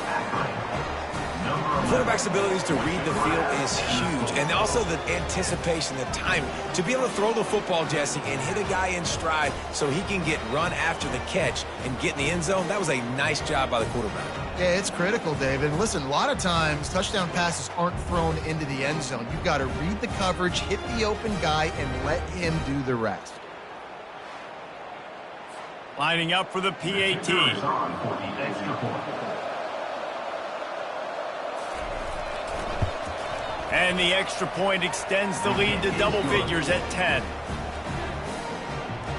Quarterback's abilities to read the field is huge, and also the anticipation, the timing. To be able to throw the football, Jesse, and hit a guy in stride so he can get run after the catch and get in the end zone, that was a nice job by the quarterback. Yeah, it's critical, David. And listen, a lot of times touchdown passes aren't thrown into the end zone. You've got to read the coverage, hit the open guy, and let him do the rest. Lining up for the PAT. And the extra point extends the lead to double figures at 10.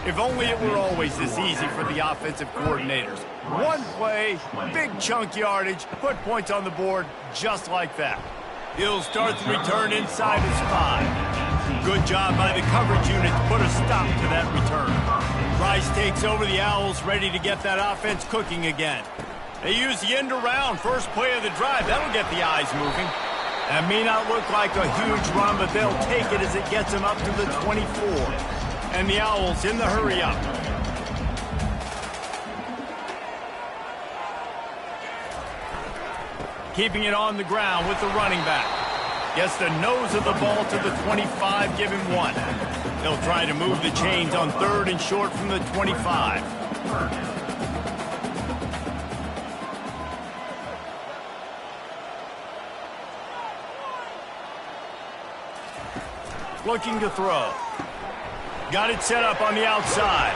If only it were always this easy for the offensive coordinators. One play, big chunk yardage, put points on the board just like that. He'll start the return inside his 5. Good job by the coverage unit to put a stop to that return. Rice takes over the Owls, ready to get that offense cooking again. They use the end around, first play of the drive. That'll get the eyes moving. That may not look like a huge run, but they'll take it as it gets them up to the 24. And the Owls in the hurry up. Keeping it on the ground with the running back. Gets the nose of the ball to the 25, give him 1. They'll try to move the chains on 3rd and short from the 25. Looking to throw. Got it set up on the outside.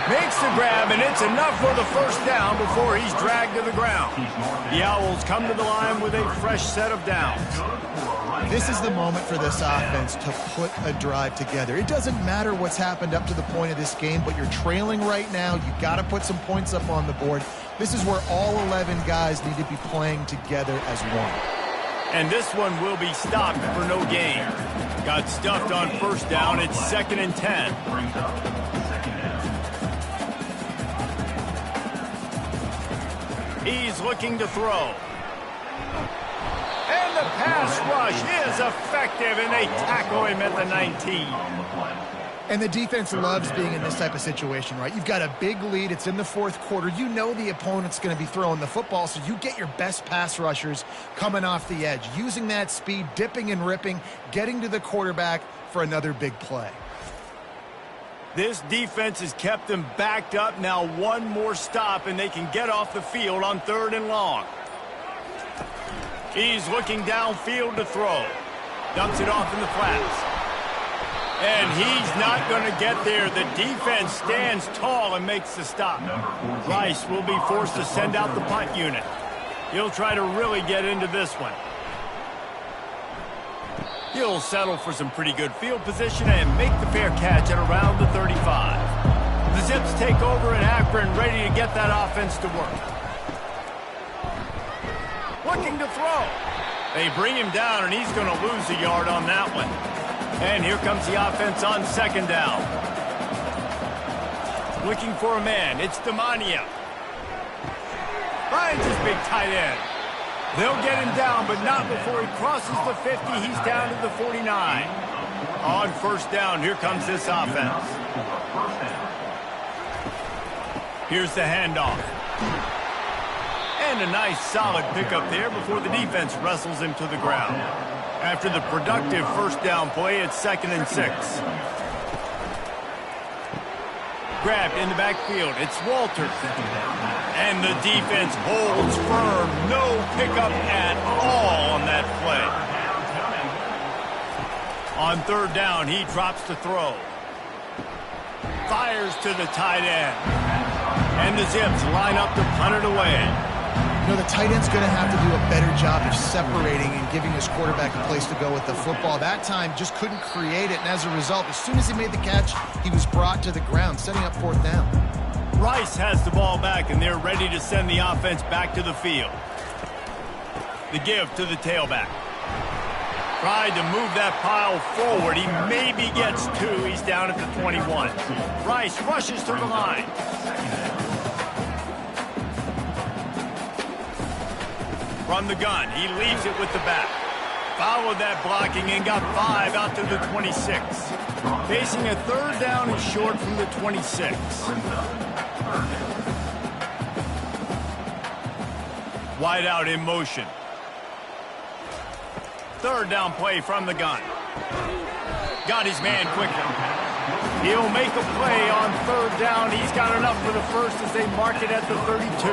Makes the grab, and it's enough for the first down before he's dragged to the ground. The Owls come to the line with a fresh set of downs. This is the moment for this offense to put a drive together. It doesn't matter what's happened up to the point of this game, but you're trailing right now. You got to put some points up on the board. This is where all 11 guys need to be playing together as one. And this one will be stopped for no gain. Got stuffed on first down. It's 2nd and 10. He's looking to throw. And the pass rush is effective, and they tackle him at the 19. And the defense loves being in this type of situation, right? You've got a big lead. It's in the 4th quarter. You know the opponent's going to be throwing the football, so you get your best pass rushers coming off the edge, using that speed, dipping and ripping, getting to the quarterback for another big play. This defense has kept them backed up. Now one more stop, and they can get off the field on 3rd and long. He's looking downfield to throw. Dumps it off in the flats. And he's not going to get there. The defense stands tall and makes the stop. Rice will be forced to send out the punt unit. He'll try to really get into this one. He'll settle for some pretty good field position and make the fair catch at around the 35. The Zips take over in Akron, ready to get that offense to work. Looking to throw. They bring him down, and he's going to lose a yard on that one. And here comes the offense on 2nd down. Looking for a man. It's Demania. Finds his big tight end. They'll get him down, but not before he crosses the 50. He's down to the 49. On first down, here comes this offense. Here's the handoff. And a nice solid pickup there before the defense wrestles him to the ground. After the productive first down play, it's 2nd and 6. Grabbed in the backfield. It's Walters. And the defense holds firm. No pickup at all on that play. On 3rd down, he drops to throw. Fires to the tight end. And the Zips line up to punt it away. You know, the tight end's going to have to do a better job of separating and giving his quarterback a place to go with the football. That time just couldn't create it, and as a result, as soon as he made the catch, he was brought to the ground, setting up 4th down. Rice has the ball back, and they're ready to send the offense back to the field. The give to the tailback. Tried to move that pile forward. He maybe gets 2. He's down at the 21. Rice rushes to the line. From the gun, he leaves it with the back. Followed that blocking and got 5 out to the 26. Facing a 3rd down and short from the 26. Wide out in motion. 3rd down play from the gun. Got his man quickly. He'll make a play on 3rd down. He's got enough for the first as they mark it at the 32.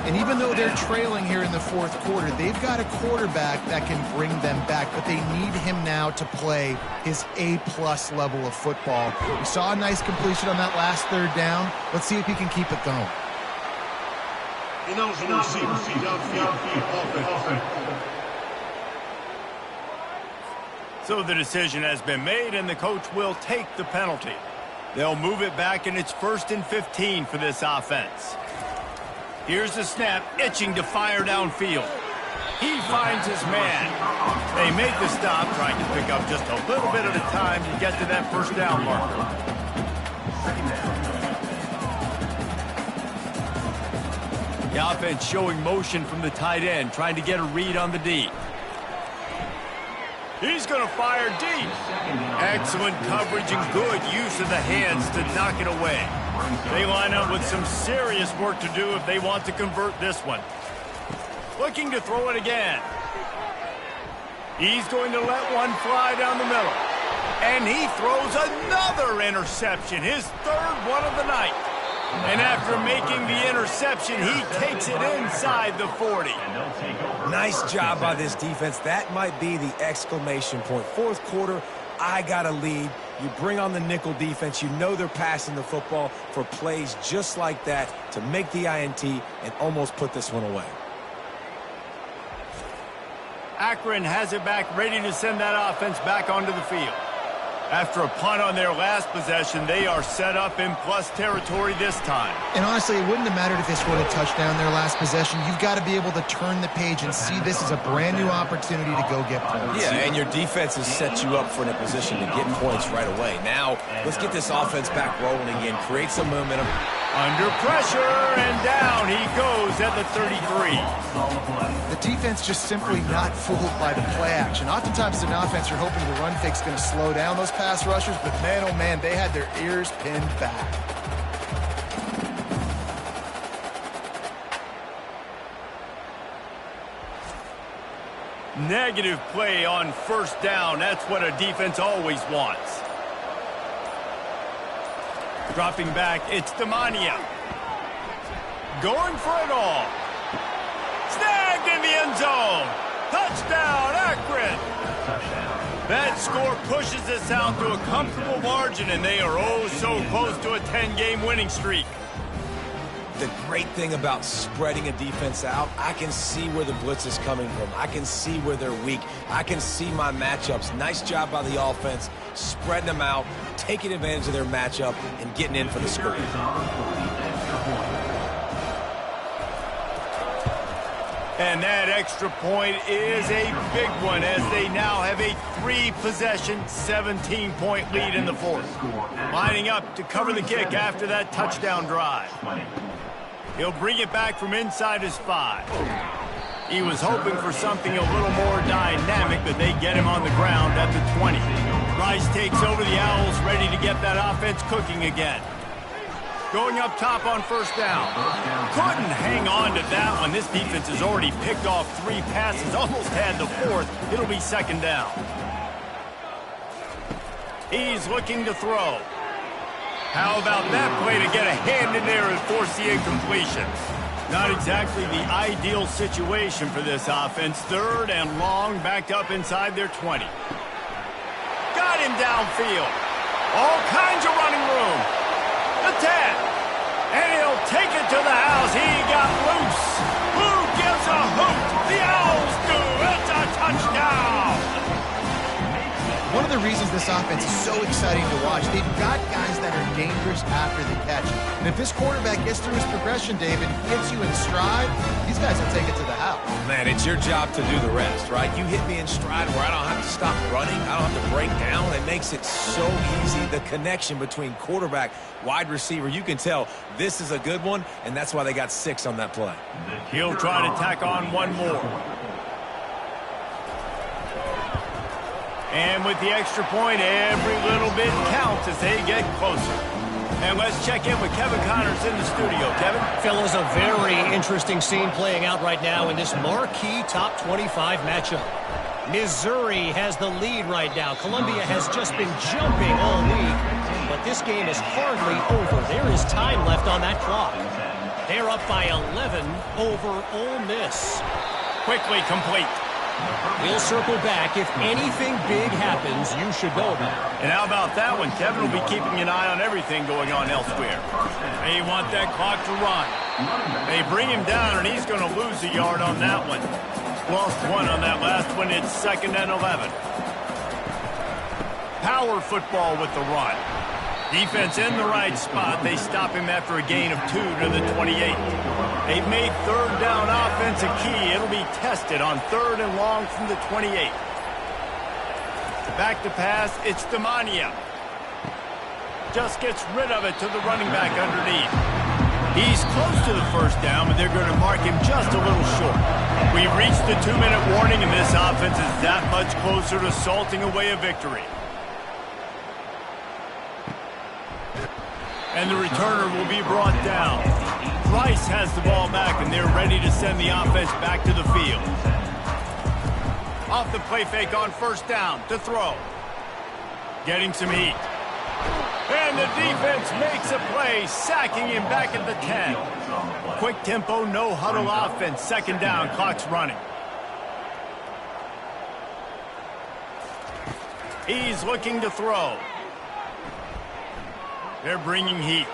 And even though they're trailing here in the 4th quarter, they've got a quarterback that can bring them back, but they need him now to play his A-plus level of football. We saw a nice completion on that last 3rd down. Let's see if he can keep it going. So the decision has been made, and the coach will take the penalty. They'll move it back, and it's 1st and 15 for this offense. Here's the snap, itching to fire downfield. He finds his man. They make the stop, trying to pick up just a little bit at a time to get to that first down marker. The offense showing motion from the tight end, trying to get a read on the D. He's going to fire deep. Excellent coverage and good use of the hands to knock it away. They line up with some serious work to do if they want to convert this one. Looking to throw it again. He's going to let one fly down the middle. And he throws another interception, his third one of the night. And after making the interception, he takes it inside the 40. Nice job by this defense. That might be the exclamation point. Fourth quarter, I got a lead. You bring on the nickel defense. You know they're passing the football for plays just like that to make the INT and almost put this one away. Akron has it back, ready to send that offense back onto the field. After a punt on their last possession, they are set up in plus territory this time. And honestly, it wouldn't have mattered if they scored a touchdown their last possession. You've got to be able to turn the page and see this as a brand new opportunity to go get points. Yeah, and your defense has set you up for a position to get points right away. Now, let's get this offense back rolling again, create some momentum. Under pressure, and down he goes at the 33. The defense just simply not fooled by the play action. Oftentimes as an offense, you're hoping the run fake's going to slow down those pass rushers, but man, oh man, they had their ears pinned back. Negative play on first down. That's what a defense always wants. Dropping back, it's Demania. Going for it all. Snagged in the end zone. Touchdown, Akron. That score pushes us out to a comfortable margin, and they are oh so close to a 10-game winning streak. The great thing about spreading a defense out, I can see where the blitz is coming from. I can see where they're weak. I can see my matchups. Nice job by the offense, spreading them out, taking advantage of their matchup, and getting in for the score. And that extra point is a big one as they now have a 3-possession, 17-point lead in the fourth. Lining up to cover the kick after that touchdown drive. He'll bring it back from inside his 5. He was hoping for something a little more dynamic, but they get him on the ground at the 20. Rice takes over the Owls, ready to get that offense cooking again. Going up top on first down. Couldn't hang on to that one. This defense has already picked off 3 passes, almost had the 4th. It'll be second down. He's looking to throw. How about that play to get a hand in there and force the incompletion? Not exactly the ideal situation for this offense. Third and long, backed up inside their 20. Got him downfield. All kinds of running room. The 10. And he'll take it to the house. He got loose. Who gives a hoot? The Owls do. It's a touchdown. One of the reasons this offense is so exciting to watch, they've got guys that are dangerous after the catch. And if this quarterback gets through his progression, David, gets you in stride, these guys will take it to the house. Man, it's your job to do the rest, right? You hit me in stride where I don't have to stop running. I don't have to break down. It makes it so easy. The connection between quarterback, wide receiver, you can tell this is a good one, and that's why they got 6 on that play. He'll try to tack on one more. And with the extra point, every little bit counts as they get closer. And let's check in with Kevin Connors in the studio. Kevin? Fellas, a very interesting scene playing out right now in this marquee top 25 matchup. Missouri has the lead right now. Columbia has just been jumping all week, but this game is hardly over. There is time left on that clock. They're up by 11 over Ole Miss. Quickly complete. We'll circle back. If anything big happens, you should know about it. And how about that one? Kevin will be keeping an eye on everything going on elsewhere. They want that clock to run. They bring him down, and he's going to lose a yard on that one. Lost 1 on that last one. It's 2nd and 11. Power football with the run. Defense in the right spot. They stop him after a gain of 2 to the 28. They've made third down offense a key. It'll be tested on 3rd and long from the 28. Back to pass. It's Demania. Just gets rid of it to the running back underneath. He's close to the first down, but they're going to mark him just a little short. We've reached the 2-minute warning, and this offense is that much closer to salting away a victory. And the returner will be brought down. Rice has the ball back, and they're ready to send the offense back to the field. Off the play fake on first down to throw. Getting some heat. And the defense makes a play, sacking him back at the 10. Quick tempo, no huddle offense. Second down, clock's running. He's looking to throw. They're bringing heat.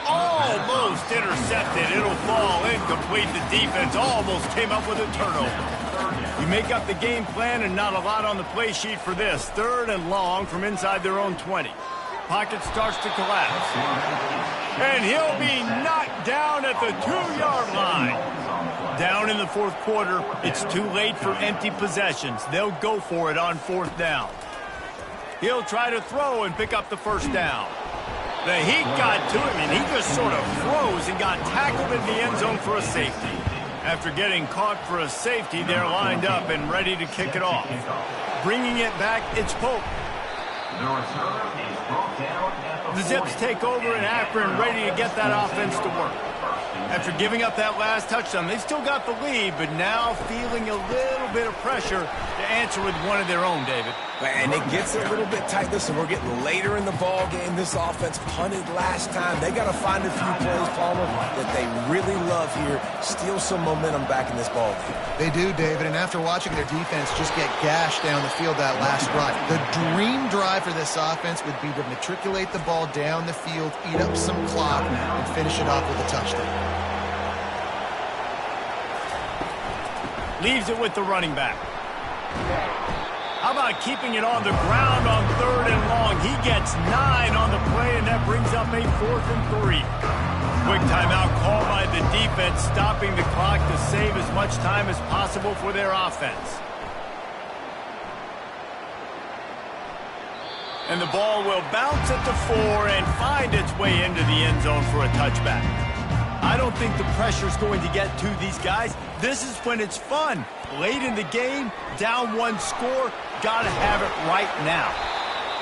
Almost intercepted. It'll fall incomplete. The defense almost came up with a turnover. You make up the game plan and not a lot on the play sheet for this. 3rd and long from inside their own 20. Pocket starts to collapse. And he'll be knocked down at the 2-yard line. Down in the 4th quarter, it's too late for empty possessions. They'll go for it on 4th down. He'll try to throw and pick up the first down. The heat got to him, and he just sort of froze and got tackled in the end zone for a safety. After getting caught for a safety, they're lined up and ready to kick it off. Bringing it back, it's Pope. The Zips take over in Akron, ready to get that offense to work. After giving up that last touchdown, they've still got the lead, but now feeling a little bit of pressure to answer with one of their own, David. And it gets a little bit tight. Listen, we're getting later in the ball game. This offense punted last time. They got to find a few plays, Palmer, that they really love here. Steal some momentum back in this ball game. They do, David, and after watching their defense just get gashed down the field that last drive, the dream drive for this offense would be to matriculate the ball down the field, eat up some clock, and finish it off with a touchdown. Leaves it with the running back. How about keeping it on the ground on 3rd and long? He gets 9 on the play, and that brings up a 4th and 3. Quick timeout called by the defense, stopping the clock to save as much time as possible for their offense. And the ball will bounce at the 4 and find its way into the end zone for a touchback. I don't think the pressure's going to get to these guys. This is when it's fun. Late in the game, down 1 score, gotta have it right now.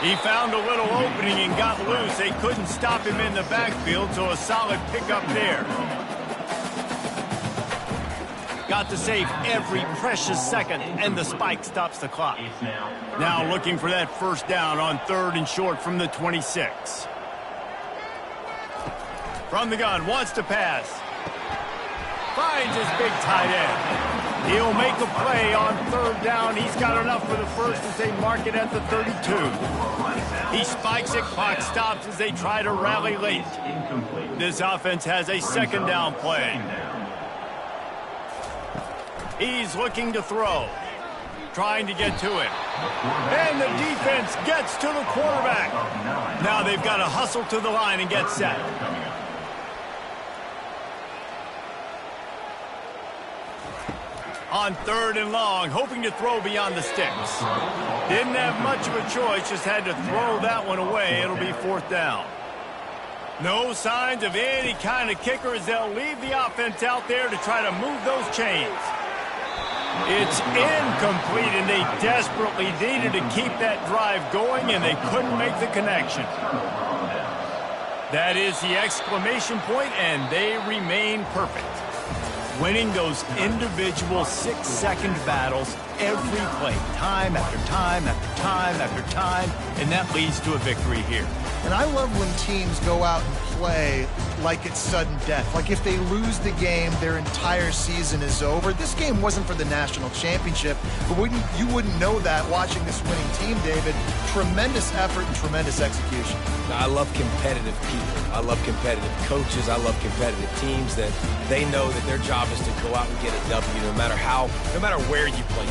He found a little opening and got loose. They couldn't stop him in the backfield, so a solid pickup there. Got to save every precious second, and the spike stops the clock. Now looking for that first down on 3rd and short from the 26. From the gun, wants to pass. Finds his big tight end. He'll make a play on 3rd down. He's got enough for the first as they mark it at the 32. He spikes it, clock stops as they try to rally late. This offense has a 2nd down play. He's looking to throw. Trying to get to it. And the defense gets to the quarterback. Now they've got to hustle to the line and get set. On 3rd and long, hoping to throw beyond the sticks. Didn't have much of a choice, just had to throw that one away. It'll be 4th down. No signs of any kind of kicker as they'll leave the offense out there to try to move those chains. It's incomplete, and they desperately needed to keep that drive going, and they couldn't make the connection. That is the exclamation point, and they remain perfect. Winning those individual 6-second battles every play, time after time after time after time, and that leads to a victory here. And I love when teams go out and play like it's sudden death. Like if they lose the game, their entire season is over. This game wasn't for the national championship, but you wouldn't know that watching this winning team, David. Tremendous effort and tremendous execution. I love competitive people. I love competitive coaches. I love competitive teams that they know that their job is to go out and get a W no matter where you play.